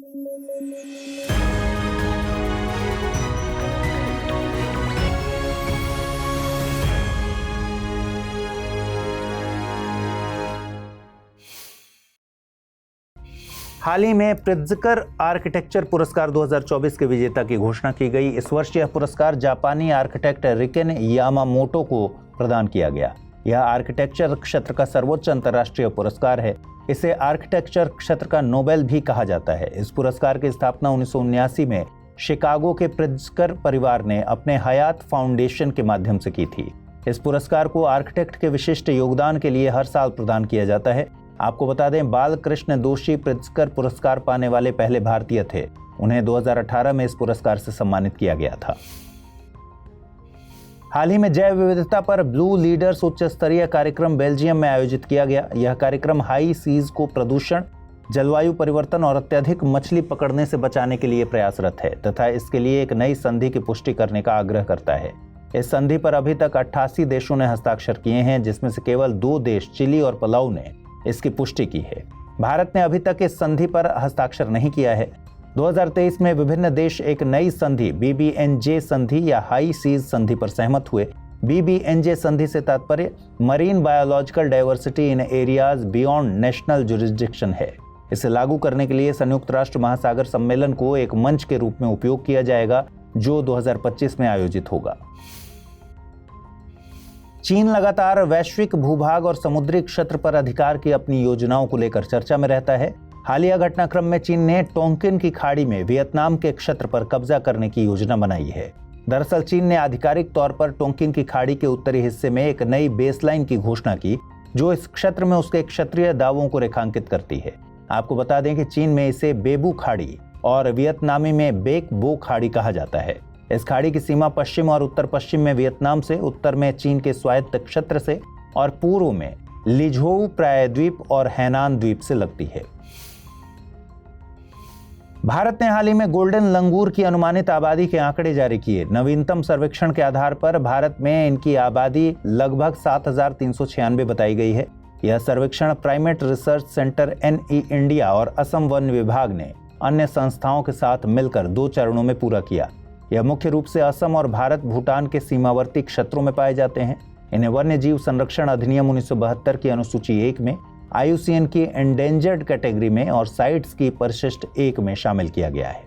हाल ही में प्रित्ज़कर आर्किटेक्चर पुरस्कार 2024 के विजेता की घोषणा की गई। इस वर्ष यह पुरस्कार जापानी आर्किटेक्ट रिकेन यामामोटो को प्रदान किया गया। यह आर्किटेक्चर क्षेत्र का सर्वोच्च अंतर्राष्ट्रीय पुरस्कार है। इसे आर्किटेक्चर क्षेत्र का नोबेल भी कहा जाता है। इस पुरस्कार की स्थापना 1979 में शिकागो के प्रित्ज़कर परिवार ने अपने हयात फाउंडेशन के माध्यम से की थी। इस पुरस्कार को आर्किटेक्ट के विशिष्ट योगदान के लिए हर साल प्रदान किया जाता है। आपको बता दें, बालकृष्ण दोषी प्रित्ज़कर पुरस्कार पाने वाले पहले भारतीय थे। उन्हें 2018 में इस पुरस्कार से सम्मानित किया गया था। हाल ही में जैव विविधता पर ब्लू लीडर्स उच्च स्तरीय कार्यक्रम बेल्जियम में आयोजित किया गया। यह कार्यक्रम हाई सीज को प्रदूषण, जलवायु परिवर्तन और अत्यधिक मछली पकड़ने से बचाने के लिए प्रयासरत है तथा इसके लिए एक नई संधि की पुष्टि करने का आग्रह करता है। इस संधि पर अभी तक 88 देशों ने हस्ताक्षर किए हैं, जिसमें से केवल 2 देश चिली और पलाऊ ने इसकी पुष्टि की है। भारत ने अभी तक इस संधि पर हस्ताक्षर नहीं किया है। 2023 में विभिन्न देश एक नई संधि BBNJ संधि या हाई सीज संधि पर सहमत हुए। BBNJ संधि से तात्पर्य marine biological diversity in areas beyond national jurisdiction है। इसे लागू करने के लिए संयुक्त राष्ट्र महासागर सम्मेलन को एक मंच के रूप में उपयोग किया जाएगा, जो 2025 में आयोजित होगा। चीन लगातार वैश्विक भूभाग और समुद्री क्षेत्र पर अधिकार की अपनी योजनाओं को लेकर चर्चा में रहता है। हालिया घटनाक्रम में चीन ने टोंकिन की खाड़ी में वियतनाम के क्षेत्र पर कब्जा करने की योजना बनाई है। दरअसल चीन ने आधिकारिक तौर पर टोंकिन की खाड़ी के उत्तरी हिस्से में एक नई बेसलाइन की घोषणा की, जो इस क्षेत्र में उसके क्षेत्रीय दावों को रेखांकित करती है। आपको बता दें कि चीन में इसे बेबू खाड़ी और वियतनामी में बेक बो खाड़ी कहा जाता है। इस खाड़ी की सीमा पश्चिम और उत्तर पश्चिम में वियतनाम से, उत्तर में चीन के स्वायत्त क्षेत्र से और पूर्व में लिझोउ प्रायद्वीप और हैनान द्वीप से लगती है। भारत ने हाल ही में गोल्डन लंगूर की अनुमानित आबादी के आंकड़े जारी किए। नवीनतम सर्वेक्षण के आधार पर भारत में इनकी आबादी लगभग 7,396 बताई गई है। यह सर्वेक्षण primate research centre NE India और असम वन विभाग ने अन्य संस्थाओं के साथ मिलकर 2 चरणों में पूरा किया। यह मुख्य रूप से असम और भारत भूटान के सीमावर्ती क्षेत्रों में पाए जाते हैं। इन्हें वन्य जीव संरक्षण अधिनियम 1972 की अनुसूची 1 में, IUCN की एंडेंजर्ड कैटेगरी में और साइट्स की परिशिष्ट 1 में शामिल किया गया है।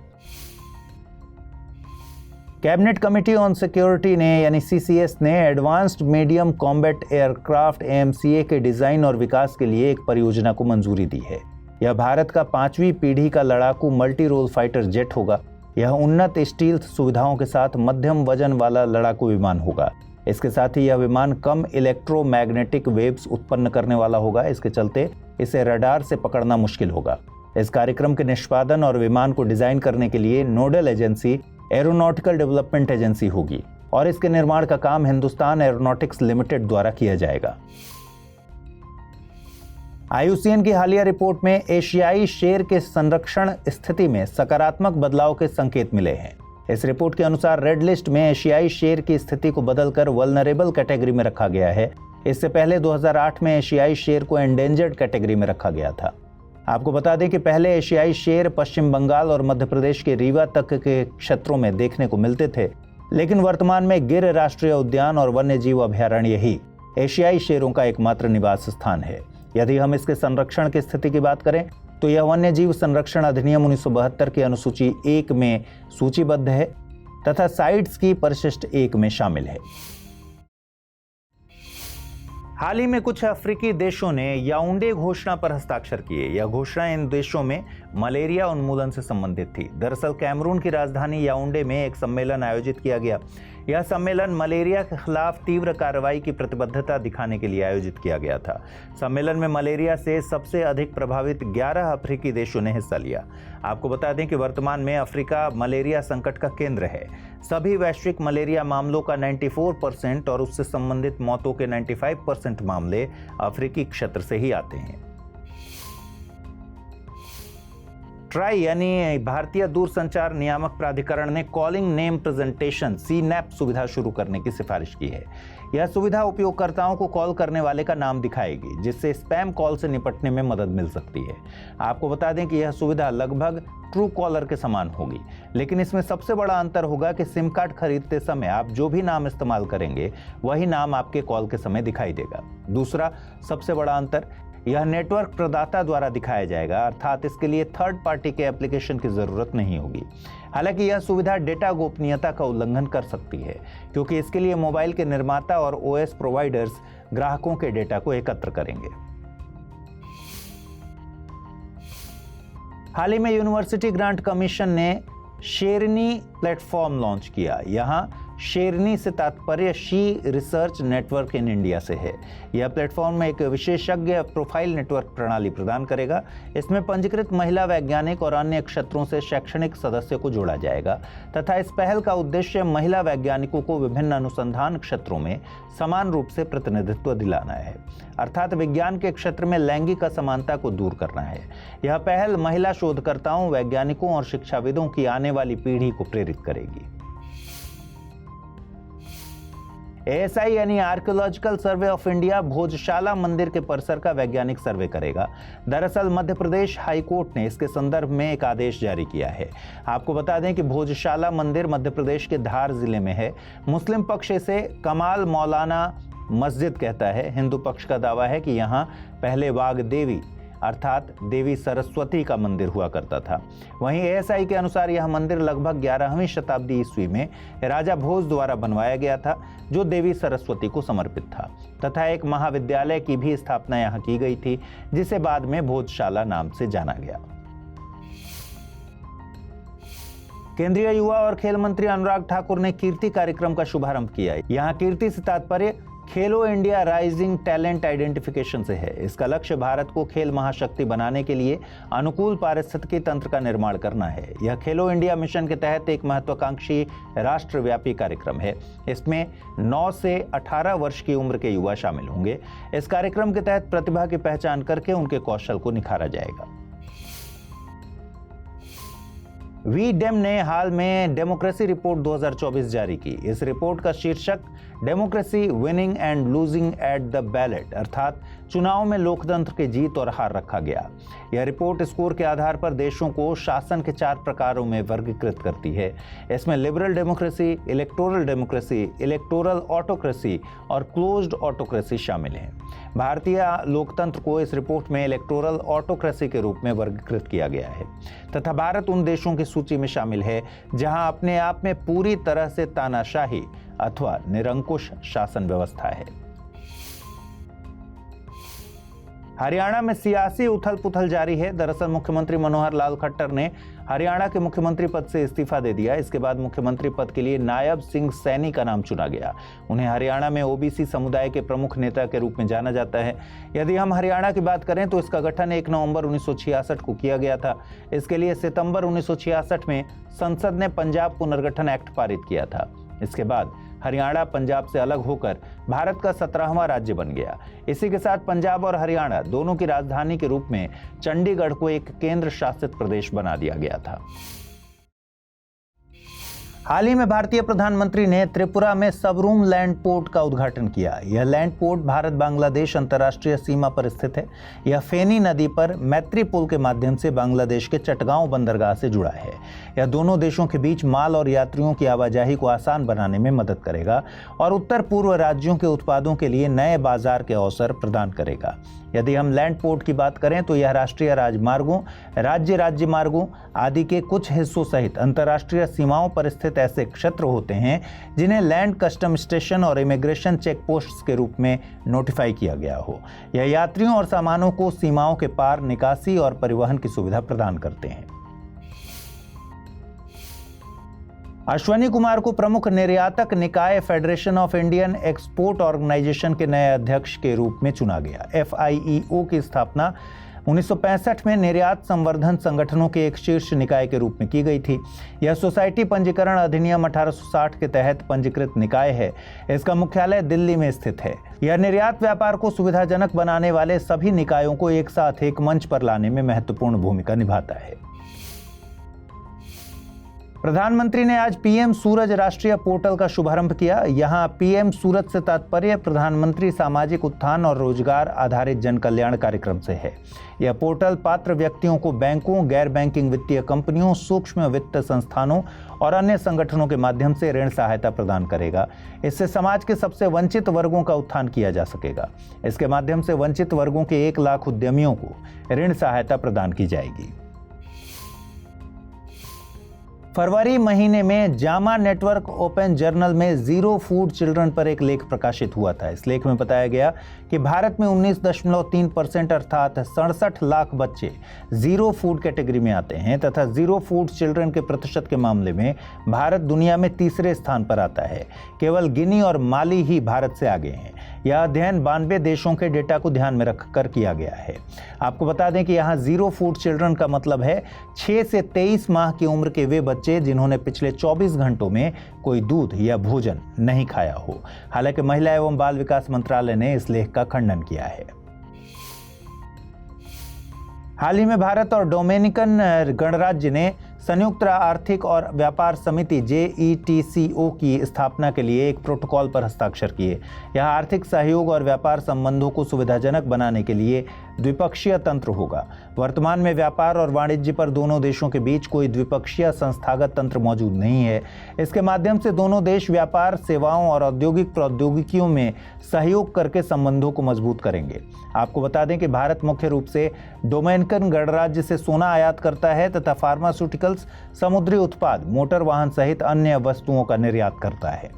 कैबिनेट कमेटी ऑन सिक्योरिटी ने यानी CCS ने advanced medium combat aircraft AMCA के डिजाइन और विकास के लिए एक परियोजना को मंजूरी दी है। यह भारत का 5वीं पीढ़ी का लड़ाकू मल्टी रोल फाइटर जेट होगा। यह उन्नत स्टील्थ सुविधाओं के साथ मध्यम वजन वाला लड़ाकू विमान होगा। इसके साथ ही यह विमान कम इलेक्ट्रोमैग्नेटिक वेव्स उत्पन्न करने वाला होगा। इसके चलते इसे रडार से पकड़ना मुश्किल होगा। इस कार्यक्रम के निष्पादन और विमान को डिजाइन करने के लिए nodal agency aeronautical development agency होगी और इसके निर्माण का काम हिंदुस्तान एरोनॉटिक्स लिमिटेड द्वारा किया जाएगा। IUCN की हालिया रिपोर्ट में एशियाई शेर के संरक्षण स्थिति में सकारात्मक बदलाव के संकेत मिले हैं। इस रिपोर्ट के अनुसार रेड लिस्ट में एशियाई शेर की स्थिति को बदलकर वल्नरेबल कैटेगरी में रखा गया है। इससे पहले 2008 में एशियाई शेर को एंडेंजर्ड कैटेगरी में रखा गया था। आपको बता दें कि पहले एशियाई शेर पश्चिम बंगाल और मध्य प्रदेश के रीवा तक के क्षेत्रों में देखने को मिलते थे, लेकिन वर्तमान में गिर राष्ट्रीय उद्यान और वन्य जीव अभयारण्य ही एशियाई शेरों का एकमात्र निवास स्थान है। यदि हम इसके संरक्षण की स्थिति की बात करें तो यह वन्य जीव संरक्षण अधिनियम 1972 की अनुसूची 1 में सूचीबद्ध है तथा साइट्स की परिशिष्ट 1 में शामिल है। हाल ही में कुछ अफ्रीकी देशों ने याओंडे घोषणा पर हस्ताक्षर किए। यह घोषणा इन देशों में मलेरिया उन्मूलन से संबंधित थी। दरअसल कैमरून की राजधानी याओंडे में एक सम्मेलन आयोजित किया गया। यह सम्मेलन मलेरिया के खिलाफ तीव्र कार्रवाई की प्रतिबद्धता दिखाने के लिए आयोजित किया गया था। सम्मेलन में मलेरिया से सबसे अधिक प्रभावित 11 अफ्रीकी देशों ने हिस्सा लिया। आपको बता दें कि वर्तमान में अफ्रीका मलेरिया संकट का केंद्र है। सभी वैश्विक मलेरिया मामलों का 94% और उससे संबंधित मौतों के 95% मामले अफ्रीकी क्षेत्र से ही आते हैं। ट्राई यानी भारतीय दूरसंचार नियामक प्राधिकरण ने कॉलिंग नेम प्रेजेंटेशन CNAP सुविधा शुरू करने की सिफारिश की है। यह सुविधा उपयोगकर्ताओं को कॉल करने वाले का नाम दिखाएगी, जिससे स्पैम कॉल से निपटने में मदद मिल सकती है। आपको बता दें कि यह सुविधा लगभग ट्रू कॉलर के समान होगी, लेकिन इसमें सबसे बड़ा अंतर होगा कि सिम कार्ड खरीदते समय आप जो भी नाम इस्तेमाल करेंगे वही नाम आपके कॉल के समय दिखाई देगा। दूसरा सबसे बड़ा अंतर, यह नेटवर्क प्रदाता द्वारा दिखाया जाएगा, अर्थात इसके लिए थर्ड पार्टी के एप्लीकेशन की जरूरत नहीं होगी। हालांकि यह सुविधा डेटा गोपनीयता का उल्लंघन कर सकती है, क्योंकि इसके लिए मोबाइल के निर्माता और OS प्रोवाइडर्स ग्राहकों के डेटा को एकत्र करेंगे। हाल ही में यूनिवर्सिटी ग्रांट कमीशन ने शेरनी प्लेटफॉर्म लॉन्च किया। यहाँ शेरनी से तात्पर्य she research network in India से है। यह प्लेटफॉर्म एक विशेषज्ञ प्रोफाइल नेटवर्क प्रणाली प्रदान करेगा। इसमें पंजीकृत महिला वैज्ञानिक और अन्य क्षेत्रों से शैक्षणिक सदस्य को जोड़ा जाएगा तथा इस पहल का उद्देश्य महिला वैज्ञानिकों को विभिन्न अनुसंधान क्षेत्रों में समान रूप से प्रतिनिधित्व दिलाना है, अर्थात विज्ञान के क्षेत्र में लैंगिक असमानता को दूर करना है। यह पहल महिला शोधकर्ताओं, वैज्ञानिकों और शिक्षाविदों की आने वाली पीढ़ी को प्रेरित करेगी। ASI यानी archaeological survey of India Bhojshala मंदिर के परिसर का वैज्ञानिक सर्वे करेगा। दरअसल मध्य प्रदेश हाईकोर्ट ने इसके संदर्भ में एक आदेश जारी किया है। आपको बता दें कि भोजशाला मंदिर मध्य प्रदेश के धार जिले में है। मुस्लिम पक्ष इसे कमाल मौलाना मस्जिद कहता है। हिंदू पक्ष का दावा है कि यहाँ पहले वाग देवी अर्थात देवी सरस्वती का मंदिर हुआ करता था। वहीं ASI के अनुसार यह मंदिर लगभग 11वीं शताब्दी ईस्वी में राजा भोज द्वारा बनवाया गया था, जो देवी सरस्वती को समर्पित था, तथा एक महाविद्यालय की भी स्थापना यहाँ की गई थी, जिसे बाद में भोजशाला नाम से जाना गया। केंद्रीय युवा और खेल मंत्री अनुराग ठाकुर ने कीर्ति कार्यक्रम का शुभारंभ किया। यहाँ कीर्ति से तात्पर्य खेलो इंडिया राइजिंग टैलेंट आइडेंटिफिकेशन से है। इसका लक्ष्य भारत को खेल महाशक्ति बनाने के लिए अनुकूल पारिस्थितिकी तंत्र का निर्माण करना है। यह खेलो इंडिया मिशन के तहत एक महत्वाकांक्षी राष्ट्रव्यापी कार्यक्रम है। इसमें 9 से 18 वर्ष की उम्र के युवा शामिल होंगे। इस कार्यक्रम के तहत प्रतिभा की पहचान करके उनके कौशल को निखारा जाएगा। VDEM ने हाल में डेमोक्रेसी रिपोर्ट 2024 जारी की। इस रिपोर्ट का शीर्षक democracy winning and losing at the ballot अर्थात चुनाव में लोकतंत्र की जीत और हार रखा गया। यह रिपोर्ट स्कोर के आधार पर देशों को शासन के 4 प्रकारों में वर्गीकृत करती है। इसमें liberal democracy, electoral democracy, electoral autocracy और क्लोज्ड ऑटोक्रेसी शामिल हैं। भारतीय लोकतंत्र को इस रिपोर्ट में इलेक्टोरल ऑटोक्रेसी के रूप में वर्गीकृत किया गया है तथा भारत उन देशों की सूची में शामिल है जहां अपने आप में पूरी तरह से तानाशाही अथवा निरंकुश शासन व्यवस्था है। हरियाणा में सियासी उथल पुथल जारी है। दरअसल मुख्यमंत्री मनोहर लाल खट्टर ने हरियाणा के मुख्यमंत्री पद से इस्तीफा दे दिया। इसके बाद मुख्यमंत्री पद के लिए नायब सिंह सैनी का नाम चुना गया। उन्हें हरियाणा में OBC समुदाय के प्रमुख नेता के रूप में जाना जाता है। यदि हम हरियाणा की बात करें तो इसका गठन 1 नवंबर 1966 को किया गया था। इसके लिए सितंबर 1966 में संसद ने पंजाब पुनर्गठन एक्ट पारित किया था। इसके बाद हरियाणा पंजाब से अलग होकर भारत का 17वां राज्य बन गया। इसी के साथ पंजाब और हरियाणा दोनों की राजधानी के रूप में चंडीगढ़ को एक केंद्र शासित प्रदेश बना दिया गया था। हाल ही में भारतीय प्रधानमंत्री ने त्रिपुरा में सबरूम लैंड पोर्ट का उद्घाटन किया। यह लैंड पोर्ट भारत बांग्लादेश अंतर्राष्ट्रीय सीमा पर स्थित है। यह फेनी नदी पर मैत्री पुल के माध्यम से बांग्लादेश के चटगांव बंदरगाह से जुड़ा है। यह दोनों देशों के बीच माल और यात्रियों की आवाजाही को आसान बनाने में मदद करेगा और उत्तर पूर्व राज्यों के उत्पादों के लिए नए बाजार के अवसर प्रदान करेगा। यदि हम लैंड पोर्ट की बात करें तो यह राष्ट्रीय राजमार्गों, राज्य मार्गों आदि के कुछ हिस्सों सहित अंतर्राष्ट्रीय सीमाओं पर स्थित ऐसे क्षेत्र होते हैं जिन्हें लैंड कस्टम स्टेशन और इमिग्रेशन चेक पोस्ट्स के रूप में नोटिफाई किया गया हो। यह यात्रियों और सामानों को सीमाओं के पार निकासी और परिवहन की सुविधा प्रदान करते हैं। अश्वनी कुमार को प्रमुख निर्यातक निकाय federation of Indian export organisation के नए अध्यक्ष के रूप में चुना गया। FIEO की स्थापना 1965 में निर्यात संवर्धन संगठनों के एक शीर्ष निकाय के रूप में की गई थी। यह सोसाइटी पंजीकरण अधिनियम 1860 के तहत पंजीकृत निकाय है। इसका मुख्यालय दिल्ली में स्थित है। यह निर्यात व्यापार को सुविधाजनक बनाने वाले सभी निकायों को एक साथ एक मंच पर लाने में महत्वपूर्ण भूमिका निभाता है। प्रधानमंत्री ने आज पीएम सूरज राष्ट्रीय पोर्टल का शुभारंभ किया। यहां पीएम सूरज से तात्पर्य प्रधानमंत्री सामाजिक उत्थान और रोजगार आधारित जन कल्याण कार्यक्रम से है। यह पोर्टल पात्र व्यक्तियों को बैंकों, गैर बैंकिंग वित्तीय कंपनियों, सूक्ष्म वित्त संस्थानों और अन्य संगठनों के माध्यम से ऋण सहायता प्रदान करेगा। इससे समाज के सबसे वंचित वर्गों का उत्थान किया जा सकेगा। इसके माध्यम से वंचित वर्गों के 1 लाख उद्यमियों को ऋण सहायता प्रदान की जाएगी। फरवरी महीने में जामा नेटवर्क ओपन जर्नल में जीरो फूड चिल्ड्रन पर एक लेख प्रकाशित हुआ था। इस लेख में बताया गया कि भारत में 19.3% अर्थात 67 लाख बच्चे जीरो फूड कैटेगरी में आते हैं तथा जीरो फूड चिल्ड्रन के प्रतिशत के मामले में भारत दुनिया में तीसरे स्थान पर आता है। केवल गिनी और माली ही भारत से आगे हैं। यह अध्ययन 92 देशों के डेटा को ध्यान में रखकर किया गया है। आपको बता दें कि यहाँ जीरो फूड चिल्ड्रन का मतलब है 6 से 23 माह की उम्र के वे बच्चे जिन्होंने पिछले 24 घंटों में कोई दूध या भोजन नहीं खाया हो। हालांकि महिला एवं बाल विकास मंत्रालय ने इस लेख का खंडन किया है। हाल ही में भारत और डोमिनिकन गणराज्य ने संयुक्त आर्थिक और व्यापार समिति JETCO की स्थापना के लिए एक प्रोटोकॉल पर हस्ताक्षर किए। यह आर्थिक सहयोग और व्यापार संबंधों को सुविधाजनक बनाने के लिए द्विपक्षीय तंत्र होगा। वर्तमान में व्यापार और वाणिज्य पर दोनों देशों के बीच कोई द्विपक्षीय संस्थागत तंत्र मौजूद नहीं है। इसके माध्यम से दोनों देश व्यापार, सेवाओं और औद्योगिक प्रौद्योगिकियों में सहयोग करके संबंधों को मजबूत करेंगे। आपको बता दें कि भारत मुख्य रूप से डोमिनिकन गणराज्य से सोना आयात करता है तथा फार्मास्यूटिकल्स, समुद्री उत्पाद, मोटर वाहन सहित अन्य वस्तुओं का निर्यात करता है।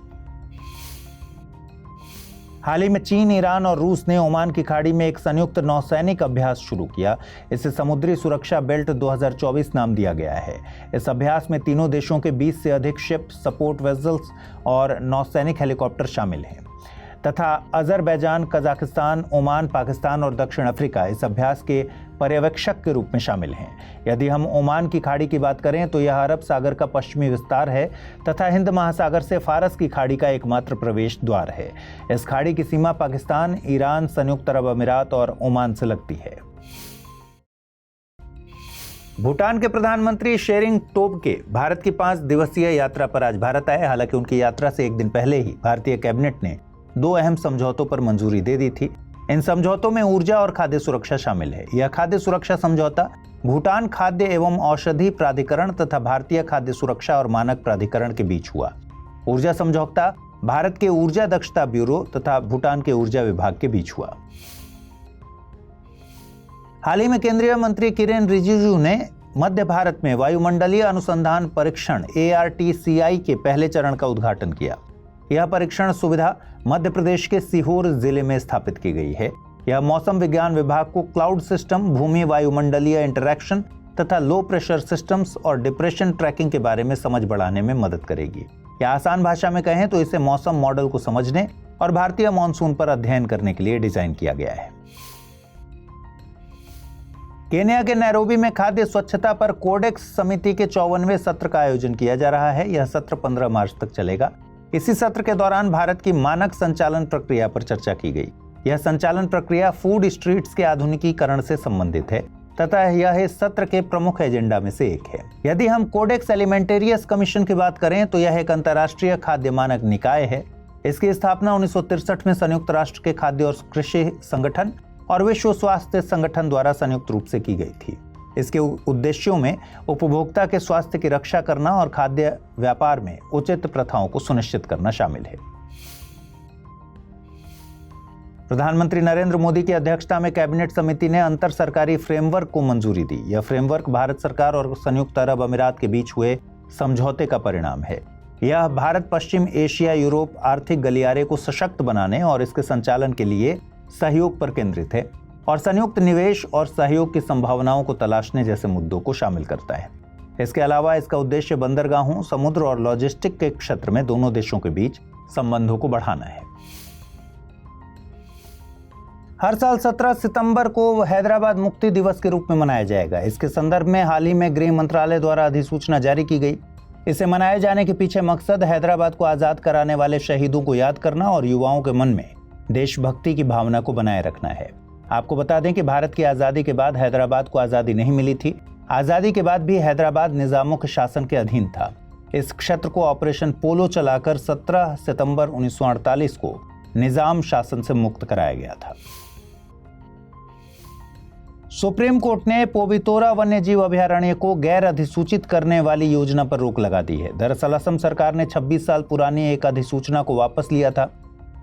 हाल ही में चीन, ईरान और रूस ने ओमान की खाड़ी में एक संयुक्त नौसैनिक अभ्यास शुरू किया। इसे समुद्री सुरक्षा बेल्ट 2024 नाम दिया गया है। इस अभ्यास में तीनों देशों के 20 से अधिक शिप, सपोर्ट वेसल्स और नौसैनिक हेलीकॉप्टर शामिल हैं तथा अजरबैजान, कजाकिस्तान, ओमान, पाकिस्तान और दक्षिण अफ्रीका इस अभ्यास के पर्यवेक्षक के रूप में शामिल हैं। यदि हम ओमान की खाड़ी की बात करें तो यह अरब सागर का पश्चिमी विस्तार है तथा हिंद महासागर से फारस की खाड़ी का एकमात्र प्रवेश द्वार है। इस खाड़ी की सीमा पाकिस्तान, ईरान, संयुक्त अरब अमीरात और ओमान से लगती है। भूटान के प्रधानमंत्री शेरिंग टोब्गे भारत की 5 दिवसीय यात्रा पर आज भारत आए। हालांकि उनकी यात्रा से एक दिन पहले ही भारतीय कैबिनेट ने 2 अहम समझौतों पर मंजूरी दे दी थी। इन समझौतों में ऊर्जा और खाद्य सुरक्षा शामिल है। यह खाद्य सुरक्षा समझौता भूटान खाद्य एवं औषधि प्राधिकरण तथा भारतीय खाद्य सुरक्षा और मानक प्राधिकरण के बीच हुआ। ऊर्जा समझौता भारत के ऊर्जा दक्षता ब्यूरो तथा भूटान के ऊर्जा विभाग के बीच हुआ। हाल ही में केंद्रीय मंत्री किरेन रिजिजू ने मध्य भारत में वायुमंडलीय अनुसंधान परीक्षण ARTCI के पहले चरण का उद्घाटन किया। यह परीक्षण सुविधा मध्य प्रदेश के सीहोर जिले में स्थापित की गई है। यह मौसम विज्ञान विभाग को क्लाउड सिस्टम, भूमि वायुमंडलीय इंटरैक्शन तथा लो प्रेशर सिस्टम्स और डिप्रेशन ट्रैकिंग के बारे में समझ बढ़ाने में मदद करेगी। या आसान भाषा में कहें तो इसे मौसम मॉडल को समझने और भारतीय मॉनसून पर अध्ययन करने के लिए डिजाइन किया गया है। केन्या के नैरोबी में खाद्य स्वच्छता पर कोडेक्स समिति के 54वें सत्र का आयोजन किया जा रहा है। यह सत्र 15 मार्च तक चलेगा। इसी सत्र के दौरान भारत की मानक संचालन प्रक्रिया पर चर्चा की गई। यह संचालन प्रक्रिया फूड स्ट्रीट्स के आधुनिकीकरण से संबंधित है तथा यह इस सत्र के प्रमुख एजेंडा में से एक है। यदि हम कोडेक्स एलिमेंटेरियस कमीशन की बात करें तो यह एक अंतर्राष्ट्रीय खाद्य मानक निकाय है। इसकी स्थापना 1963 में संयुक्त राष्ट्र के खाद्य और कृषि संगठन और विश्व स्वास्थ्य संगठन द्वारा संयुक्त रूप से की गई थी। इसके उद्देश्यों में उपभोक्ता के स्वास्थ्य की रक्षा करना और खाद्य व्यापार में उचित प्रथाओं को सुनिश्चित करना शामिल है। प्रधानमंत्री नरेंद्र मोदी की अध्यक्षता में कैबिनेट समिति ने अंतर सरकारी फ्रेमवर्क को मंजूरी दी। यह फ्रेमवर्क भारत सरकार और संयुक्त अरब अमीरात के बीच हुए समझौते का परिणाम है। यह भारत पश्चिम एशिया यूरोप आर्थिक गलियारे को सशक्त बनाने और इसके संचालन के लिए सहयोग पर केंद्रित है और संयुक्त निवेश और सहयोग की संभावनाओं को तलाशने जैसे मुद्दों को शामिल करता है। इसके अलावा इसका उद्देश्य बंदरगाहों, समुद्र और लॉजिस्टिक के क्षेत्र में दोनों देशों के बीच संबंधों को बढ़ाना है। हर साल 17 सितंबर को हैदराबाद मुक्ति दिवस के रूप में मनाया जाएगा। इसके संदर्भ में हाल ही में गृह मंत्रालय द्वारा अधिसूचना जारी की गई। इसे मनाए जाने के पीछे मकसद हैदराबाद को आजाद कराने वाले शहीदों को याद करना और युवाओं के मन में देशभक्ति की भावना को बनाए रखना है। आपको बता दें कि भारत की आज़ादी के बाद हैदराबाद को आज़ादी नहीं मिली थी। आज़ादी के बाद भी हैदराबाद निज़ामों के शासन के अधीन था। इस क्षेत्र को ऑपरेशन पोलो चलाकर 17 सितंबर 1948 को निजाम शासन से मुक्त कराया गया था। सुप्रीम कोर्ट ने पोबितोरा वन्यजीव अभयारण्य को गैर अधिसूचित करने वाली योजना पर रोक लगा दी है। दरअसल असम सरकार ने 26 साल पुरानी एक अधिसूचना को वापस लिया था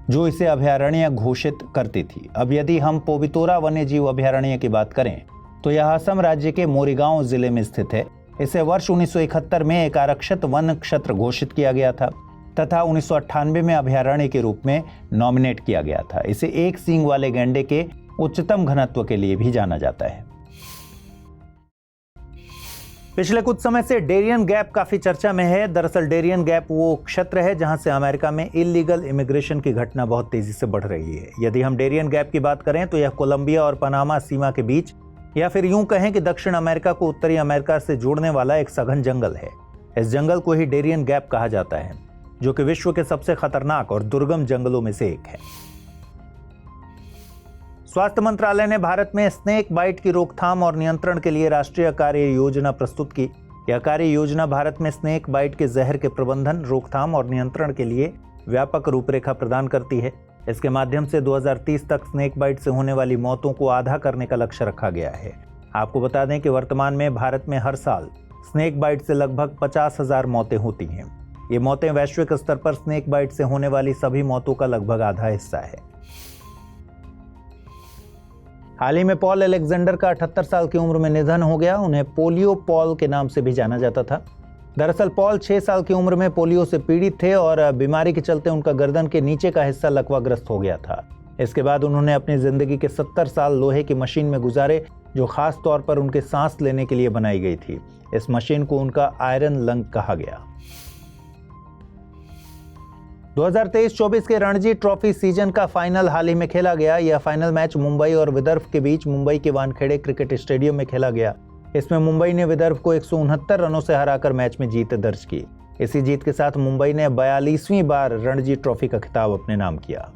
जो इसे अभयारण्य घोषित करती थी। अब यदि हम पोबितोरा वन्यजीव अभयारण्य की बात करें तो यह असम राज्य के मोरीगांव जिले में स्थित है। इसे वर्ष 1971 में एक आरक्षित वन क्षेत्र घोषित किया गया था तथा 1998 में अभयारण्य के रूप में नॉमिनेट किया गया था। इसे एक सींग वाले गैंडे के उच्चतम घनत्व के लिए भी जाना जाता है। पिछले कुछ समय से डेरियन गैप काफी चर्चा में है। दरअसल डेरियन गैप वो क्षेत्र है जहां से अमेरिका में इलीगल इमिग्रेशन की घटना बहुत तेजी से बढ़ रही है। यदि हम डेरियन गैप की बात करें तो यह कोलंबिया और पनामा सीमा के बीच, या फिर यूं कहें कि दक्षिण अमेरिका को उत्तरी अमेरिका से जोड़ने वाला एक सघन जंगल है। इस जंगल को ही डेरियन गैप कहा जाता है, जो कि विश्व के सबसे खतरनाक और दुर्गम जंगलों में से एक है। स्वास्थ्य मंत्रालय ने भारत में स्नेक बाइट की रोकथाम और नियंत्रण के लिए राष्ट्रीय कार्य योजना प्रस्तुत की। यह कार्य योजना भारत में स्नेक बाइट के जहर के प्रबंधन, रोकथाम और नियंत्रण के लिए व्यापक रूपरेखा प्रदान करती है। इसके माध्यम से 2030 तक स्नेक बाइट से होने वाली मौतों को आधा करने का लक्ष्य रखा गया है। आपको बता दें कि वर्तमान में भारत में हर साल स्नेक बाइट से लगभग 50,000 मौतें होती हैं। ये मौतें वैश्विक स्तर पर स्नेक बाइट से होने वाली सभी मौतों का लगभग आधा हिस्सा है। हाल ही में पॉल अलेक्जेंडर का 78 साल की उम्र में निधन हो गया। उन्हें पोलियो पॉल के नाम से भी जाना जाता था। दरअसल पॉल 6 साल की उम्र में पोलियो से पीड़ित थे और बीमारी के चलते उनका गर्दन के नीचे का हिस्सा लकवाग्रस्त हो गया था। इसके बाद उन्होंने अपनी जिंदगी के 70 साल लोहे की मशीन में गुजारे, जो खास तौर पर उनके सांस लेने के लिए बनाई गई थी। इस मशीन को उनका आयरन लंग कहा गया। 2023-24 के रणजी ट्रॉफी सीजन का फाइनल हाल ही में खेला गया। यह फाइनल मैच मुंबई और विदर्भ के बीच मुंबई के वानखेड़े क्रिकेट स्टेडियम में खेला गया। इसमें मुंबई ने विदर्भ को 169 रनों से हराकर मैच में जीत दर्ज की। इसी जीत के साथ मुंबई ने 42वीं बार रणजी ट्रॉफी का खिताब अपने नाम किया।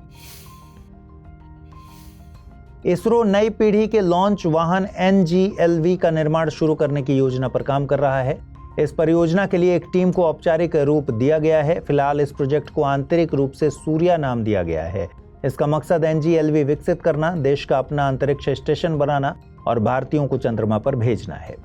इसरो नई पीढ़ी के लॉन्च वाहन NGLV का निर्माण शुरू करने की योजना पर काम कर रहा है। इस परियोजना के लिए एक टीम को औपचारिक रूप दिया गया है। फिलहाल इस प्रोजेक्ट को आंतरिक रूप से सूर्या नाम दिया गया है। इसका मकसद NGLV विकसित करना, देश का अपना अंतरिक्ष स्टेशन बनाना और भारतीयों को चंद्रमा पर भेजना है।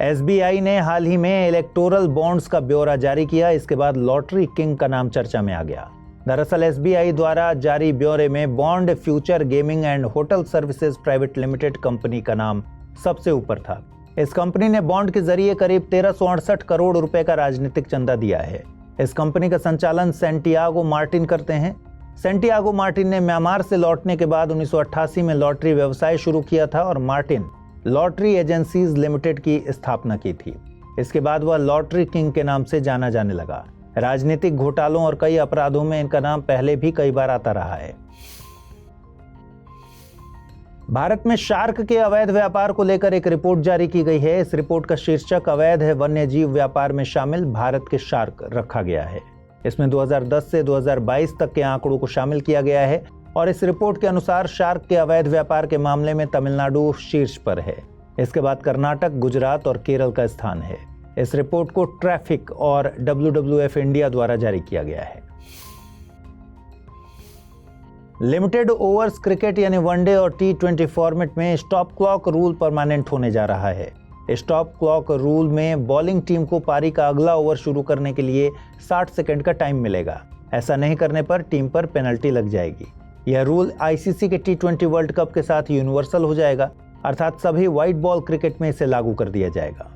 SBI ने हाल ही में इलेक्टोरल बॉन्ड्स का ब्यौरा जारी किया। इसके बाद लॉटरी किंग का नाम चर्चा में आ गया। दरअसल SBI द्वारा जारी ब्यौरे में bond future gaming and hotel services private limited company का नाम सबसे ऊपर था। इस कंपनी ने बॉन्ड के जरिए करीब 1368 करोड़ रुपए का राजनीतिक चंदा दिया है। इस कंपनी का संचालन सैंटियागो मार्टिन करते हैं। सैंटियागो मार्टिन ने म्यांमार से लौटने के बाद 1988 में लॉटरी व्यवसाय शुरू किया था और मार्टिन लॉटरी एजेंसीज लिमिटेड की स्थापना की थी। इसके बाद वह लॉटरी किंग के नाम से जाना जाने लगा। राजनीतिक घोटालों और कई अपराधों में इनका नाम पहले भी कई बार आता रहा है। भारत में शार्क के अवैध व्यापार को लेकर एक रिपोर्ट जारी की गई है। इस रिपोर्ट का शीर्षक अवैध वन्य जीव व्यापार में शामिल भारत के शार्क रखा गया है। इसमें 2010 से 2022 तक के आंकड़ों को शामिल किया गया है और इस रिपोर्ट के अनुसार शार्क के अवैध व्यापार के मामले में तमिलनाडु शीर्ष पर है। इसके बाद कर्नाटक, गुजरात और केरल का स्थान है। इस रिपोर्ट को ट्रैफिक और WWF इंडिया द्वारा जारी किया गया है। लिमिटेड ओवर्स क्रिकेट यानी वनडे और T20 फॉर्मेट में स्टॉप क्लॉक रूल परमानेंट होने जा रहा है। स्टॉप क्लॉक रूल में बॉलिंग टीम को पारी का अगला ओवर शुरू करने के लिए 60 सेकंड का टाइम मिलेगा। ऐसा नहीं करने पर टीम पर पेनल्टी लग जाएगी। यह रूल ICC के T20 वर्ल्ड कप के साथ यूनिवर्सल हो जाएगा, अर्थात सभी व्हाइट बॉल क्रिकेट में इसे लागू कर दिया जाएगा।